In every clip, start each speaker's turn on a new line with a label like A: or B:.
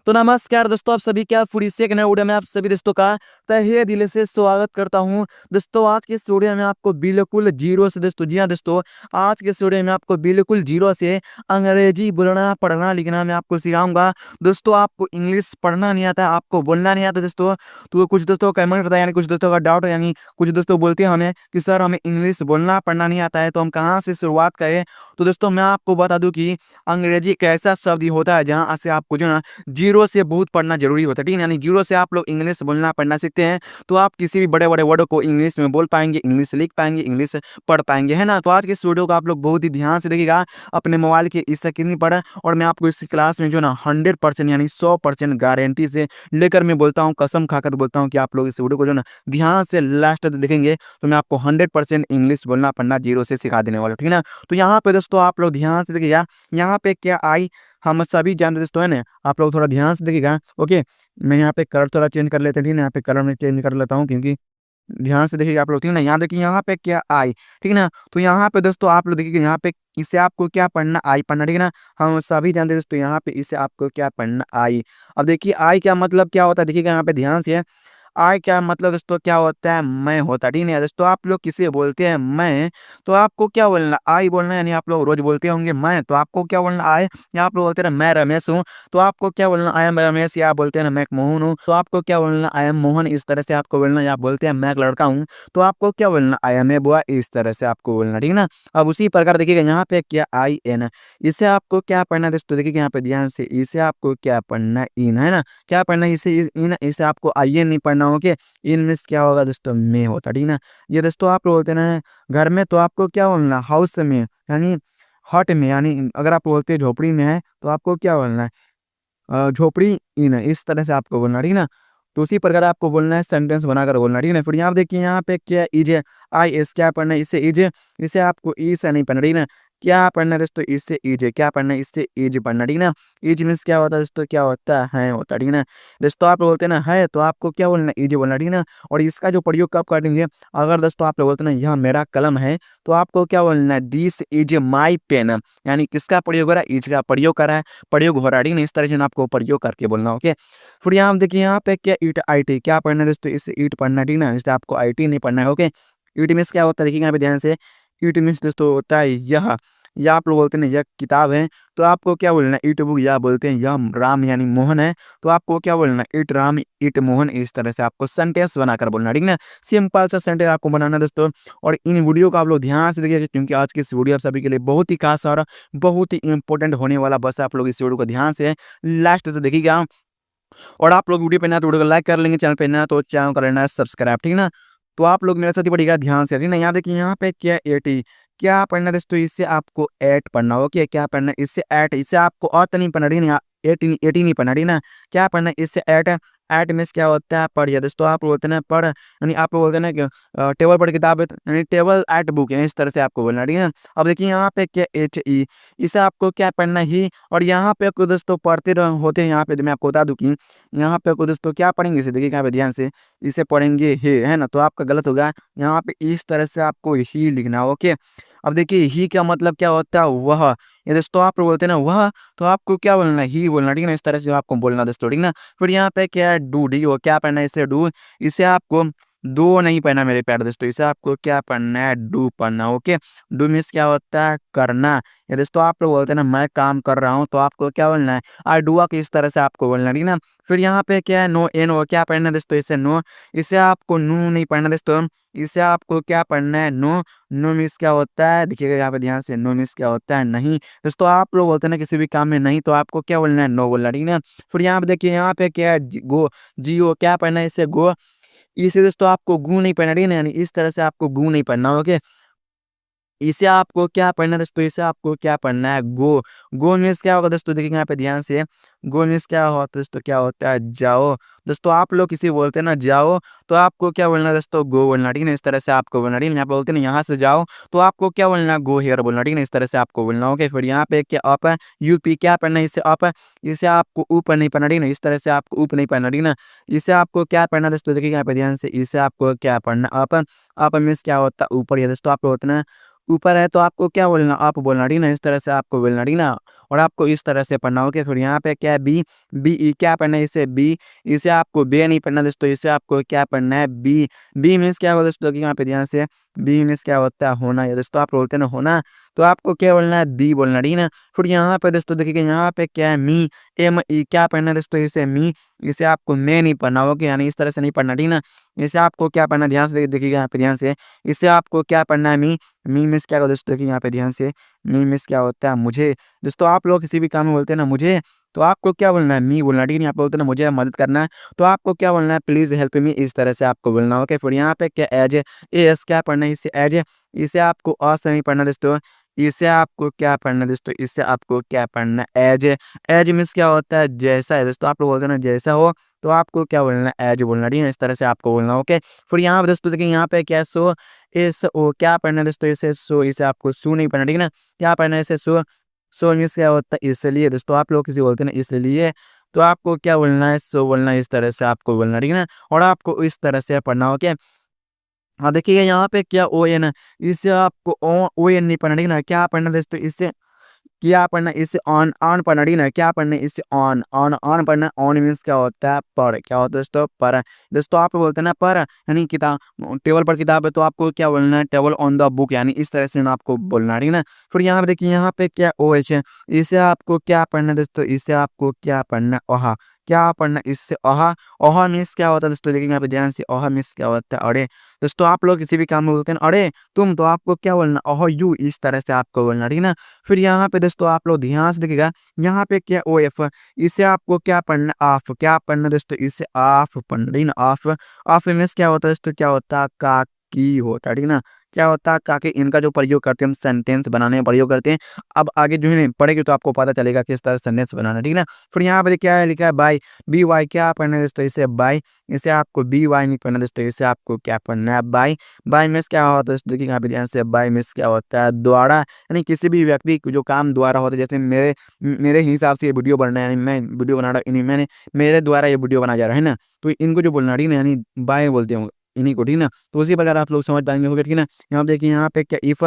A: तो नमस्कार दोस्तों, आप सभी क्या फूडी से नए वीडियो में आप सभी दोस्तों का तहे दिल से स्वागत करता हूं। दोस्तों आज के इस वीडियो में आपको बिल्कुल जीरो से दोस्तों, जी हां दोस्तों, आज के इस वीडियो में आपको बिल्कुल जीरो से अंग्रेजी बोलना पढ़ना लिखना मैं आपको सिखाऊंगा। दोस्तों आपको इंग्लिश पढ़ना नहीं आता, आपको बोलना नहीं आता दोस्तों, तो कुछ दोस्तों कमेंट करता है, यानी कुछ दोस्तों का डाउट है, यानी कुछ दोस्तों बोलते हैं हमें कि सर हमें इंग्लिश बोलना पढ़ना नहीं आता है, तो हम कहाँ से शुरुआत करें। तो दोस्तों मैं आपको बता दूं कि अंग्रेजी एक ऐसा शब्द होता है जहाँ से आपको जो ना जीरो से बहुत पढ़ना जरूरी होता है, ठीक है। यानी जीरो से आप लोग इंग्लिश बोलना पढ़ना सीखते हैं तो आप किसी भी बड़े बड़े वर्ड को इंग्लिश में बोल पाएंगे, इंग्लिश लिख पाएंगे, इंग्लिश पढ़ पाएंगे, है ना। तो आज के इस वीडियो को आप लोग बहुत ही ध्यान से देखिएगा अपने मोबाइल की स्क्रीन पर, और मैं आपको इस क्लास में जो ना 100% यानी 100% गारंटी से लेकर मैं बोलता हूँ, कसम खाकर बोलता हूँ कि आप लोग इस वीडियो को जो ना ध्यान से लास्ट तक देखेंगे तो मैं आपको 100% इंग्लिश बोलना पढ़ना जीरो से सिखा देने वाला हूं, ठीक है ना। तो यहाँ पे दोस्तों आप लोग ध्यान से देखिएगा, यहाँ पे क्या आई हम सभी जानते दोस्तों, है ना। आप लोग थोड़ा ध्यान से देखिएगा, ओके। मैं यहाँ पे कलर थोड़ा चेंज कर लेते हैं, ठीक है ना। यहाँ पे कलर में चेंज कर लेता हूँ क्योंकि ध्यान से देखिएगा आप लोग, ठीक है ना। यहाँ देखिए यहाँ पे क्या आई, ठीक है ना। तो यहाँ पे दोस्तों आप लोग देखिए, यहाँ पे इसे आपको क्या पढ़ना, आई पढ़ना, ठीक है ना। हम सभी जानते हैं दोस्तों, यहाँ पे इसे आपको क्या पढ़ना, आई। अब देखिए आई क्या मतलब क्या होता है, देखिएगा यहाँ पे ध्यान से। आई क्या मतलब दोस्तों क्या होता है, मैं होता है, ठीक है दोस्तों। आप लोग किसे बोलते हैं मैं, तो आपको क्या बोलना, आई बोलना, यानी आप लोग रोज बोलते होंगे मैं, तो आपको क्या बोलना आई। या आप लोग बोलते हैं मैं रमेश हूँ, तो आपको क्या बोलना आई एम रमेश। या आप बोलते हैं मैं एक मोहन हूँ, तो आपको क्या बोलना आई एम मोहन, इस तरह से आपको बोलना। या आप बोलते हैं मैं एक लड़का हूँ, तो आपको क्या बोलना आई एम ए बॉय, इस तरह से आपको बोलना, ठीक है ना। अब उसी प्रकार देखिएगा यहाँ पे क्या आई एन, इसे आपको क्या पढ़ना है दोस्तों, देखिए यहाँ पे ध्यान से, इसे आपको क्या पढ़ना है, इन, है ना। क्या पढ़ना है इसे, इन, इसे आपको आई एन नहीं पढ़ना, ओके। इन मीन्स क्या होगा दोस्तों, में होता, ठीक ना। ये दोस्तों आप लोग बोलते हैं ना घर में, तो आपको क्या बोलना हाउस में, यानी हट में, यानी अगर आप बोलते हैं झोपड़ी में है तो आपको क्या बोलना है झोपड़ी इन, इस तरह से आपको बोलना, ठीक ना। तो उसी प्रकार आपको बोलना है, सेंटेंस बनाकर बोलना, ठीक है। फिर यहाँ देखिए यहाँ पे क्या इज है, आई एस क्या पढ़ना है, इसे इज, इसे आपको ई से नहीं पढ़ना, ठीक ना। क्या पढ़ना है दोस्तों, इससे इज, क्या पढ़ना है, इससे इज पढ़ना, ठीक ना। इज मीन्स क्या होता है दोस्तों, क्या होता है होता है, ठीक ना। दोस्तों आप लोग बोलते हैं ना है, तो आपको क्या बोलना है, इज बोलना, ठीक ना। और इसका जो प्रयोग कब करेंगे, अगर दोस्तों आप लोग बोलते हैं ना यह मेरा कलम है, तो आपको क्या बोलना है, दिस इज माई पेन, यानी किसका प्रयोग हो रहा है, इज का प्रयोग कर रहा है, प्रयोग हो रहा है, ठीक ना। इस तरह से आपको प्रयोग करके बोलना, ओके। फिर यहाँ देखिए यहाँ पे क्या ईट, आई टी क्या पढ़ना है दोस्तों, इसे ईट पढ़ना है, ठीक ना। इसे आपको आई टी नहीं पढ़ना है, ओके। ईट मीन्स क्या होता है, देखिए यहाँ पे ध्यान से, ईट मीन्स दोस्तों होता है यह, या आप लोग बोलते हैं यह किताब है, तो आपको क्या बोलना है, ईट बुक। या बोलते हैं यह राम यानी मोहन है, तो आपको क्या बोलना है, ईट राम ईट मोहन, इस तरह से आपको सेंटेंस बनाकर बोलना, ठीक ना। सिंपल सा सेंटेंस आपको बनाना है दोस्तों। और इन वीडियो को आप लोग ध्यान से देखिए, क्योंकि आज की इस वीडियो आप सभी के लिए बहुत ही खास और बहुत ही इंपॉर्टेंट होने वाला, बस आप लोग इस वीडियो को ध्यान से लास्ट तक देखिएगा। और आप लोग वीडियो पे ना तो वीडियो को लाइक कर लेंगे, चैनल पे ना तो चैनल कर लेना है सब्सक्राइब, ठीक ना। तो आप लोग मेरे साथ ही पढ़िएगा ध्यान से, ठीक ना। यहाँ देखिए यहाँ पे क्या एटी क्या पढ़ना है दोस्तों, इससे आपको एट पढ़ना हो, क्या क्या पढ़ना है, इससे एट, इससे आपको और तो नहीं पढ़ना, ठीक ना। एटी नहीं पढ़ना, ठीक ना। क्या पढ़ना है, इससे एट, एट मीन्स क्या होता है पढ़िए दोस्तों। आप बोलते हैं ना पढ़, यानी आप लोग बोलते हैं ना कि टेबल पर किताब है, यानी टेबल एट बुक है, इस तरह से आपको बोलना, ठीक है। अब देखिए यहाँ पे क्या एच ई, इसे आपको क्या पढ़ना ही। और यहाँ पे आपको दोस्तों पढ़ते होते हैं, यहाँ पे मैं आपको बता दूं कि यहाँ पे आपको दोस्तों क्या पढ़ेंगे, इसे देखिए यहाँ पे ध्यान से, इसे पढ़ेंगे है ना, तो आपका गलत होगा। यहाँ पे इस तरह से आपको ही लिखना, ओके। अब देखिए ही का मतलब क्या होता है, वह। ये दोस्तों आप लोग बोलते हैं ना वह, तो आपको क्या बोलना है, ही बोलना, ठीक है ना। इस तरह से आपको बोलना दोस्तों, ठीक ना। फिर यहाँ पे क्या है डू, डी हो, क्या पढ़ना है, इसे डू, इसे आपको दो नहीं पढ़ना मेरे प्यारे दोस्तों, इसे आपको क्या पढ़ना है, डू पढ़ना, ओके। डू मीन्स क्या होता है करना। ये दोस्तों आप लोग बोलते हैं ना मैं काम कर रहा हूँ, तो आपको क्या बोलना है, आई डू वर्क, इस तरह से आपको बोलना, ठीक ना। फिर यहाँ पे क्या है नो, एन हो, क्या पढ़ना है दोस्तों, इसे नो, इसे आपको नू नहीं पढ़ना दोस्तों, इसे आपको क्या पढ़ना है, नो। नो मीन्स क्या होता है, देखिएगा यहाँ पे ध्यान से, नो मीन्स क्या होता है नहीं। दोस्तों आप लोग बोलते हैं ना किसी भी काम में नहीं, तो आपको क्या बोलना है, नो बोलना, ठीक है ना। फिर यहाँ पे देखिए यहाँ पे क्या है गो, जियो, क्या पढ़ना है, इसे गो, इसे दोस्तों आपको गू नहीं पढ़ना, ठीक है ना। यानी इस तरह से आपको गू नहीं पढ़ना, ओके। इसे आपको क्या पढ़ना है दोस्तों, इसे आपको क्या पढ़ना है, गो। गो मीन्स क्या होगा दोस्तों, देखिए यहाँ पे ध्यान से, गो मीन्स क्या होता है दोस्तों, क्या होता है जाओ। दोस्तों आप लोग किसी बोलते हैं ना जाओ, तो आपको क्या बोलना है दोस्तों, गो बोलना, ठीक है ना। इस तरह से आपको बोलना, ठीक है। यहाँ पे बोलते हैं ना यहाँ से जाओ, तो आपको क्या बोलना है, गो हेयर बोलना, ठीक है ना। इस तरह से आपको बोलना, ओके। फिर यहाँ पे क्या अप है, यूपी, क्या पढ़ना है, इसे अप है, इसे आपको ऊपर नहीं पढ़ना, ठीक है ना। इस तरह से आपको ऊपर नहीं पढ़ना, ठीक है ना। इसे आपको क्या पढ़ना है दोस्तों, देखिए यहाँ पे ध्यान से, इसे आपको क्या पढ़ना, अप। अप मीन्स क्या होता है ऊपर, ये दोस्तों आप लोग होते हैं ना ऊपर है, तो आपको क्या बोलना, अप बोलना, ठीक ना। इस तरह से आपको बोलना, ठीक ना। और आपको इस तरह से पढ़ना, ओके। फिर यहाँ पे क्या है बी, बी ई क्या पढ़ना है इसे बी, इसे आपको बे नहीं पढ़ना दोस्तों, इसे आपको क्या पढ़ना है बी। बी मीन्स क्या होगा दोस्तों, देखिए यहाँ पे ध्यान से, बी मीन्स क्या होता है होना, या दोस्तों आप बोलते हैं ना होना, तो आपको क्या बोलना है बी बोलना, ठीक है ना। फिर यहाँ पे दोस्तों देखिए यहाँ पे क्या है मी, एम ई क्या पढ़ना है दोस्तों इसे मी, इसे आपको मैं नहीं पढ़ना, ओके, यानी इस तरह से नहीं पढ़ना, ठीक ना। इसे आपको क्या पढ़ना, ध्यान से देखिएगा यहाँ पे ध्यान से, इसे आपको क्या पढ़ना है मी, मी मीन्स क्या होगा दोस्तों, देखिए यहाँ पे ध्यान से, मी मीन्स क्या होता है मुझे। दोस्तों आप लोग किसी भी काम में बोलते हैं ना मुझे, तो आपको क्या बोलना है मी बोलना, ठीक है। आप बोलते हैं ना मुझे मदद करना है, तो आपको क्या बोलना है प्लीज हेल्प मी, इस तरह से आपको बोलना, ओके। फिर यहाँ पे क्या एज, एस क्या पढ़ना है इसे एज, इसे आपको अ से नहीं पढ़ना दोस्तों, इसे आपको क्या पढ़ना है दोस्तों, इसे आपको क्या पढ़ना है एज। एज मीन्स क्या होता है जैसा है दोस्तों, आप लोग बोलते हैं ना जैसा हो, तो आपको क्या बोलना है एज बोलना, ठीक है। इस तरह से आपको बोलना, ओके। फिर यहाँ पे दोस्तों देखिए यहाँ पे क्या है सो, इस ओ क्या पढ़ना है दोस्तों इसे सो, इसे आपको सू नहीं पढ़ना, ठीक है ना। क्या पढ़ना है इसे सो, सो मीन्स क्या होता है इसलिए दोस्तों, आप लोग किसी बोलते हैं ना इसलिए, तो आपको क्या बोलना है सो बोलना है, इस तरह से आपको बोलना, ठीक है ना। और आपको इस तरह से पढ़ना, ओके। हाँ, देखिएगा यहाँ पे क्या ओ एन है, इसे आपको ओ एन नहीं पढ़ना, ठीक है ना। क्या पढ़ना दोस्तों इसे, क्या पढ़ना इसे ऑन, ऑन पढ़ना, ठीक है ना। क्या पढ़ना इसे ऑन, ऑन ऑन पढ़ना, ऑन मीन्स क्या होता है पर, क्या होता है दोस्तों पर। दोस्तों आप बोलते हैं ना पर, यानी किताब टेबल पर किताब है, तो आपको क्या बोलना है टेबल ऑन द बुक, यानी इस तरह से ना आपको बोलना है, ठीक है ना। फिर यहाँ पे देखिए यहाँ पे क्या ओ एच है, इसे आपको क्या पढ़ना है दोस्तों, इसे आपको क्या पढ़ना है ओहा, क्या पढ़ना इससे ओहा। ओहा मीन्स क्या होता है दोस्तों, देखिए यहाँ पे ध्यान से, ओहा मीन्स क्या होता है अरे। दोस्तों आप लोग किसी भी काम में बोलते हैं अरे तुम, तो आपको क्या बोलना ओह यू, इस तरह से आपको बोलना, ठीक है ना। फिर यहाँ पे दोस्तों आप लोग ध्यान से देखिएगा, यहाँ पे क्या ओ एफ, इसे आपको क्या पढ़ना ऑफ, क्या पढ़ना दोस्तों इसे ऑफ पढ़ना, ठीक है ना। ऑफ, ऑफ मीन्स क्या होता है दोस्तों, क्या होता है का की होता है, ठीक है ना। क्या होता है काके, इनका जो प्रयोग करते हैं हम सेंटेंस बनाने में प्रयोग करते हैं। अब आगे जो है पढ़ेंगे तो आपको पता चलेगा किस तरह सेंटेंस बनाना, ठीक है ना। फिर यहाँ पे क्या है लिखा है बाई, बी वाई क्या पढ़ना है दोस्तों इसे बाई, इसे आपको बी वाई नहीं पढ़ना दोस्तों, इसे आपको क्या पढ़ना है बाई। बाई मीन्स क्या होता है दोस्तों, देखिए यहाँ पे ध्यान से, बाई मीन्स क्या होता है द्वारा, यानी किसी भी व्यक्ति को जो काम द्वारा होता है, जैसे मेरे मेरे हिसाब से ये वीडियो बनना है, यानी मैं वीडियो बना रहा हूँ, मैंने मेरे द्वारा ये वीडियो बनाया जा रहा है ना, तो इनको जो बोलना, ठीक है ना, यानी बाय बोलते हैं इन्हीं को, ठीक है ना। तो उसी प्रकार आप लोग समझ पाएंगे, होगा, ठीक है ना। यहाँ पे देखिए यहाँ पे क्या इफ,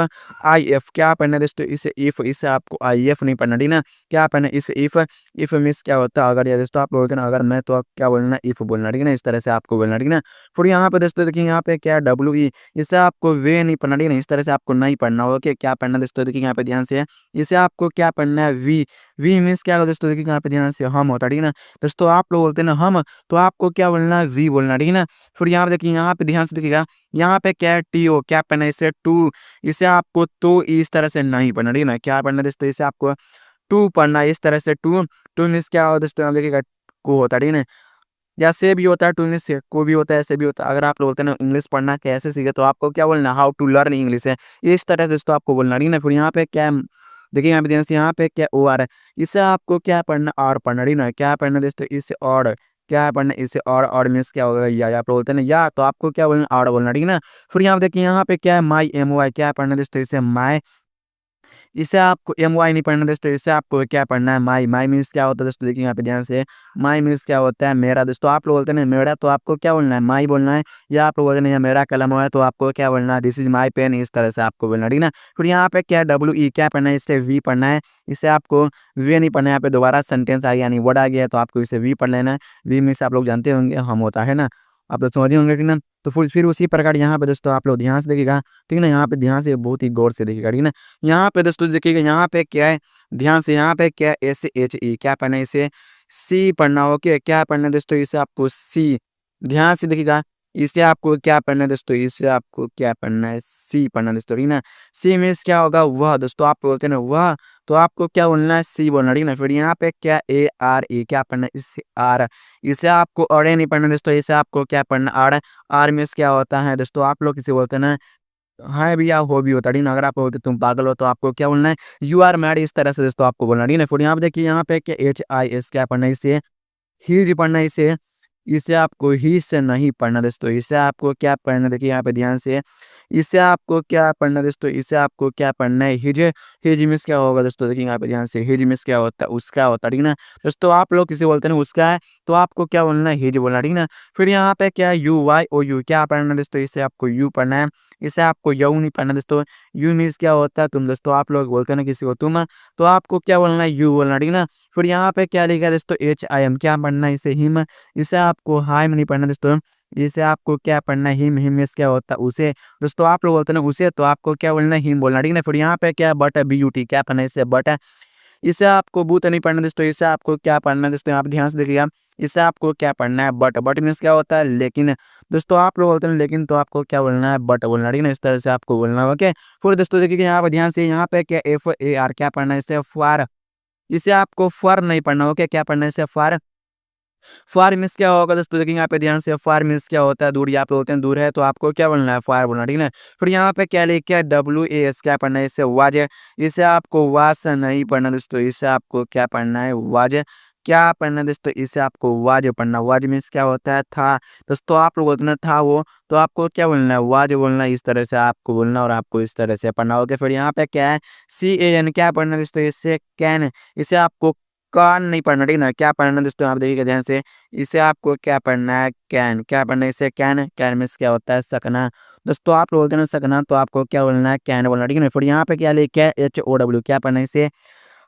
A: आई एफ क्या पढ़ना है दोस्तों इसे इफ, इसे आपको आई एफ नहीं पढ़ना, ठीक है ना। क्या पढ़ना है इसे इफ, इफ मीन्स क्या होता है अगर, या दोस्तों आप बोलते हैं ना अगर मैं, तो आप क्या बोलना इफ बोलना, ठीक है ना। इस तरह से आपको बोलना, ठीक है ना। फिर यहाँ पे दोस्तों देखिए यहाँ पे क्या डब्ल्यू ई, इसे आपको वे नहीं पढ़ना, ठीक है ना। इस तरह से आपको नहीं पढ़ना होगा, कि क्या पढ़ना दोस्तों, देखिए यहाँ पे ध्यान से, इसे आपको क्या पढ़ना है वी। वी मीन्स क्या होगा दोस्तों, देखिए यहाँ पे ध्यान से हम होता है, ठीक है ना। दोस्तों आप लोग बोलते हैं ना हम, तो आपको क्या बोलना है वी बोलना, ठीक है ना। फिर यहाँ पे देखिए यहाँ पे ध्यान से देखिएगा, यहाँ पे क्या है टी ओ, क्या पढ़ना है इसे टू, इसे आपको तो इस तरह से नहीं पढ़ना, ठीक है ना। क्या पढ़ना है दोस्तों, इसे आपको टू पढ़ना है इस तरह से टू। टू मीन्स क्या होगा दोस्तों, आप देखिएगा को होता है, ठीक है ना। या से भी होता है टू मीन्स से को भी होता है, ऐसे भी होता है। अगर आप लोग बोलते हैं ना इंग्लिश पढ़ना कैसे सीखे, तो आपको क्या बोलना हाउ टू लर्न इंग्लिश है, इस तरह से दोस्तों आपको बोलना, ठीक है ना। फिर यहाँ पे क्या देखिए यहाँ पे ध्यान से, यहाँ पे क्या ओ आ रहा है, इसे आपको क्या पढ़ना और पढ़ना, ठीक है ना। क्या पढ़ना दोस्तों इसे और, क्या पढ़ना इसे और मीन्स क्या होगा या आप लोग बोलते हैं ना या, तो आपको क्या बोलना और बोलना, ठीक है ना। फिर यहाँ पे देखिए यहाँ पे क्या है माई एम वाई, क्या पढ़ना दोस्तों इसे माई, इसे आपको एम वाई नहीं पढ़ना दोस्तों, इसे आपको क्या पढ़ना है माई। माई मीन्स क्या होता है दोस्तों, देखिए यहाँ पे ध्यान से, माई मीन्स क्या होता है मेरा। दोस्तों आप लोग बोलते हैं ना मेरा, तो आपको क्या बोलना है माई बोलना है। या आप लोग बोलते हैं मेरा कलम है, तो आपको क्या बोलना है दिस इज माई पेन, इस तरह से आपको बोलना, ठीक है ना। फिर यहाँ पे क्या डब्ल्यू ई क्या पढ़ना है, इसे वी पढ़ना है, इसे आपको वी नहीं पढ़ना है। यहाँ पे दोबारा सेंटेंस आ गया, यानी वर्ड आ गया है, तो आपको इसे वी पढ़ लेना है। वी मीन्स आप लोग जानते होंगे हम होता है ना, आप लोग समझे होंगे, ठीक है ना। तो फिर उसी प्रकार यहाँ पे दोस्तों आप लोग ध्यान से देखिएगा, ठीक है ना। यहाँ पे ध्यान से बहुत ही गौर से देखिएगा, ठीक है ना। यहाँ पे दोस्तों देखिएगा यहाँ पे क्या है, ध्यान से यहाँ पे क्या एस एच ई क्या पढ़ना है, इसे सी पढ़ना हो, ओके। क्या पढ़ना है दोस्तों, इसे आपको सी, ध्यान से देखिएगा, इसे आपको क्या पढ़ना है दोस्तों, इसे आपको क्या पढ़ना है सी पढ़ना है दोस्तों, ठीक है ना। सी मीन्स क्या होगा वह, दोस्तों आप बोलते हैं ना वह, तो आपको क्या बोलना है सी बोलना, ठीक है ना। फिर यहाँ पे क्या ए आर ई क्या पढ़ना है, इसे आर, इसे आपको अरे नहीं पढ़ना दोस्तों, इसे आपको क्या पढ़ना आर। आर मीन्स क्या होता है दोस्तों, आप लोग किसे बोलते हैं ना हाँ भैया हो भी होता है, ठीक है ना। अगर आप बोलते तुम पागल हो, तो आपको क्या बोलना है यू आर मैड, इस तरह से दोस्तों आपको बोलना, ठीक है ना। फिर यहाँ पे देखिए यहाँ पे क्या एच आई एस क्या पढ़ना है, इसे हीज पढ़ना है, इसे आपको ही से नहीं पढ़ना दोस्तों, इसे आपको क्या पढ़ना, देखिए यहाँ पे ध्यान से, इसे आपको क्या पढ़ना है दोस्तों, इसे आपको क्या पढ़ना है हिज। हिज मीन्स क्या होगा दोस्तों, देखिए यहाँ पे ध्यान से, हिज मीन्स क्या होता है, उसका होता है, ठीक है ना। दोस्तों आप लोग किसी बोलते हैं ना उसका है, तो आपको क्या बोलना है, हिज बोलना है, ठीक है ना। फिर यहाँ पे क्या है, यू वाई ओ यू, क्या पढ़ना है दोस्तों, इसे आपको यू पढ़ना है, इसे आपको यू नहीं पढ़ना दोस्तों। यू मीन्स क्या होता है तुम, दोस्तों आप लोग बोलते हैं ना किसी को तुम, तो आपको क्या बोलना है, यू बोलना है, ठीक है ना। फिर यहाँ पे क्या लिखा है दोस्तों, एच आई एम, क्या पढ़ना है, इसे हिम, इसे आपको हाइम नहीं पढ़ना दोस्तों, इसे आपको क्या पढ़ना है, हिम। हिम मीन्स क्या होता है उसे, दोस्तों आप लोग बोलते हैं ना उसे, तो आपको क्या बोलना है, हिम बोलना है, ठीक है ना। फिर यहाँ पे क्या बट है, बी यू टी, क्या पढ़ना है, इसे बट है, इसे आपको बूट नहीं पढ़ना दोस्तों, इसे आपको क्या पढ़ना है दोस्तों, यहाँ पे ध्यान से देखिएगा, इसे आपको क्या पढ़ना है, बट। बट मीन्स क्या होता है, लेकिन। दोस्तों आप लोग बोलते हैं लेकिन, तो आपको क्या बोलना है, बट बोलना है, ठीक है ना। इस तरह से आपको बोलना है, ओके। फिर दोस्तों देखिए यहाँ पे ध्यान से, यहाँ पे क्या एफ ए आर, क्या पढ़ना है, इसे फार, इसे आपको फर नहीं पढ़ना, ओके। क्या पढ़ना है, इसे फार। फार मीन्स क्या होगा दोस्तों, देखिए यहाँ पे ध्यान से, फार मीन्स क्या होता है, दूर, आप लोग बोलते हैं दूर है, तो आपको क्या बोलना है, फार बोलना, ठीक है ना। फिर यहाँ पे क्या लिखा है, डब्ल्यू ए एस, क्या पढ़ना है, इसे वाज, इसे आपको वास नहीं पढ़ना दोस्तों, इसे आपको क्या पढ़ना है, वाज। क्या पढ़ना है दोस्तों, इसे आपको वाज पढ़ना, वाज मीन्स क्या होता है, था। दोस्तों आप लोग बोलते हैं था वो, तो आपको क्या बोलना है, वाज बोलना है, इस तरह से आपको बोलना और आपको इस तरह से पढ़ना, ओके। फिर यहाँ पे क्या है, सी ए एन, क्या पढ़ना है दोस्तों, इससे कैन, इसे आपको कान नहीं पढ़ना, ठीक है ना। क्या पढ़ना है दोस्तों, आप देखिएगा ध्यान से, इसे आपको क्या पढ़ना है, कैन, क्या पढ़ना है, इसे कैन। कैन मीन्स क्या होता है, सकना। दोस्तों आप लोग बोलते हैं ना सकना, तो आपको क्या बोलना है, कैन बोलना, ठीक है ना। फिर यहाँ पे क्या लिखा है, एच ओ डब्ल्यू, क्या पढ़ना है, इसे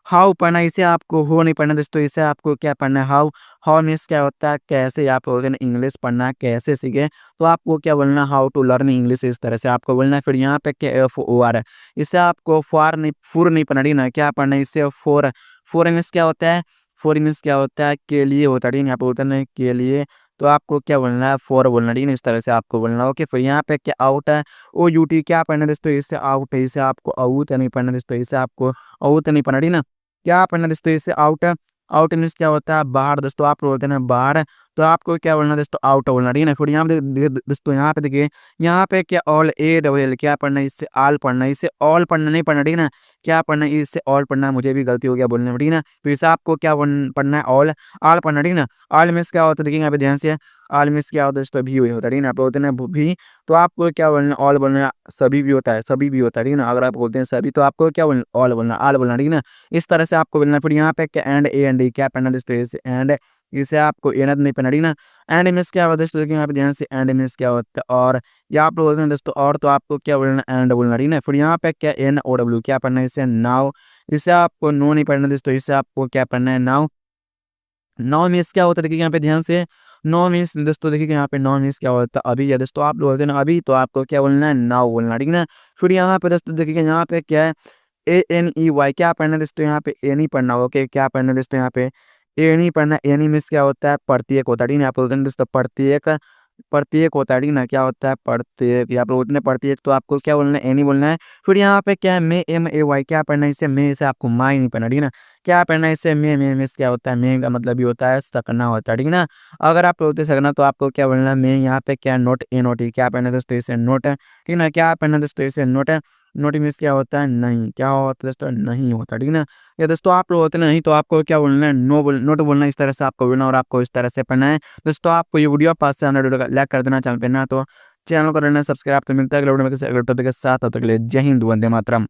A: हाउ पढ़ना है, इसे आपको हो नहीं पढ़ना दोस्तों, इसे आपको क्या पढ़ना है, हाउ। हाउ मीन्स क्या होता है, कैसे। आप बोलते हैं ना इंग्लिश पढ़ना है, कैसे सीखे, तो आपको क्या बोलना है, हाउ टू लर्न इंग्लिश, इस तरह से आपको बोलना है। फिर यहाँ पे क्या एफ ओ आर है, इसे आपको फार नहीं, फुर नहीं पढ़ना, ठीक है ना। क्या पढ़ना है, इसे फोर। फोर मीन्स क्या होता है, फोर मीन्स क्या होता है, के लिए होता है, ठीक है। यहाँ पे बोलते हैं के लिए, तो आपको क्या बोलना है, फोर बोलना है, ठीक है ना। इस तरह से आपको बोलना है, ओके। फिर यहाँ पे क्या आउट है, ओ यू टी, क्या पढ़ना है दोस्तों, इसे आउट है, इसे आपको आउट नहीं पढ़ना दोस्तों, इसे आपको आउट नहीं पढ़ना, ठीक है ना। क्या पढ़ना दोस्तों, इसे आउट। आउट मीन्स क्या होता है, बाहर। दोस्तों आप बोलते हैं ना बाहर, तो आपको क्या बोलना दोस्तों, आउट बोलना, ठीक है ना। फिर यहाँ पे दोस्तों यहाँ पे देखिए, यहाँ पे क्या ऑल ए डबल एल, क्या पढ़ना है, इससे आल पढ़ना है, इसे ऑल पढ़ना नहीं पढ़ना, ठीक है ना। क्या पढ़ना है, इससे ऑल पढ़ना है, मुझे भी गलती हो गया बोलने में, ठीक है ना। तो इसे आपको क्या पढ़ना है, ऑल, आल पढ़ना, ठीक है ना। ऑल मीन्स क्या होता है, देखिए यहाँ पे ध्यान से, ऑल मीन्स क्या होता है दोस्तों, भी होता है, ठीक है ना। आप बोलते हैं ना भी, तो आपको क्या बोलना है, ऑल बोलना है, सभी भी होता है, सभी भी होता है, ठीक है ना। अगर आप बोलते हैं सभी, तो आपको क्या बोलना, ऑल बोलना, आल बोलना, ठीक है ना। इस तरह से आपको बोलना है। फिर यहाँ पे क्या एंड ए एंड डी, क्या पढ़ना है दोस्तों, इसे एंड, इसे आपको एनद नहीं पढ़ना, ठीक है ना। एंड मीन्स क्या होता है दोस्तों, देखिए यहाँ पे ध्यान से, एंड मीन्स क्या होता है, और या आप लोग बोलते हैं दोस्तों और, तो आपको क्या बोलना, एंड बोलना, ठीक है ना। फिर यहाँ पे क्या एन ओ डब्ल्यू, क्या पढ़ना है, इसे नाउ, इसे आपको नो नहीं पढ़ना दोस्तों, इसे आपको क्या पढ़ना है, नाउ। नौ मीन्स क्या होता है, देखिए यहाँ पे ध्यान से, नौ मीन्स दोस्तों देखिए यहाँ पे नौ मीन्स क्या होता है, अभी। या दोस्तों आप लोग बोलते हैं ना अभी, तो आपको क्या बोलना है, नाउ बोलना, ठीक है ना। फिर यहाँ पे दोस्तों देखिए, यहाँ पे क्या है, ए एन ई वाई, क्या पढ़ना है दोस्तों, यहाँ पे ए नहीं पढ़ना, ओके। क्या पढ़ना है दोस्तों, यहाँ पे ए नहीं पढ़ना। एनी मीन्स क्या होता है, प्रत्येक होता है, ठीक है ना। आप बोलते हैं दोस्तों प्रत्येक, प्रत्येक होता है, ठीक है ना। क्या होता है, प्रत्येक, या आप बोलते हैं प्रत्येक, तो आपको क्या बोलना है, एनी बोलना है। फिर यहाँ पे क्या है, मे एम ए वाई, क्या पढ़ना है, इसे मे, इसे आपको माई नहीं पढ़ना, ठीक है ना। क्या पढ़ना है, इसे मे मीन्स क्या होता है, मे का मतलब भी होता है सकना होता है, ठीक है ना। अगर आप बोलते सकना, तो आपको क्या बोलना है, मे। यहाँ पे क्या नोट ए नोट, क्या पढ़ना है दोस्तों, इसे नोट, ठीक है ना। क्या पढ़ना है दोस्तों, इसे नोट। नोट मीन्स क्या होता है, नहीं, क्या होता है दोस्तों, नहीं होता, ठीक है ना। या दोस्तों आप लोग होते हैं नहीं, तो आपको क्या बोलना है, नोट बोलना, इस तरह से आपको बोलना और आपको इस तरह से पढ़ना है। दोस्तों आपको ये वीडियो पास से वीडियो का लाइक कर देना चैनल पे ना, तो चैनल को करना सब्सक्राइब। तो मिलता है अगले वीडियो में किसी अगले टॉपिक के साथ, तब तक के लिए जय हिंद, वंदे मातरम।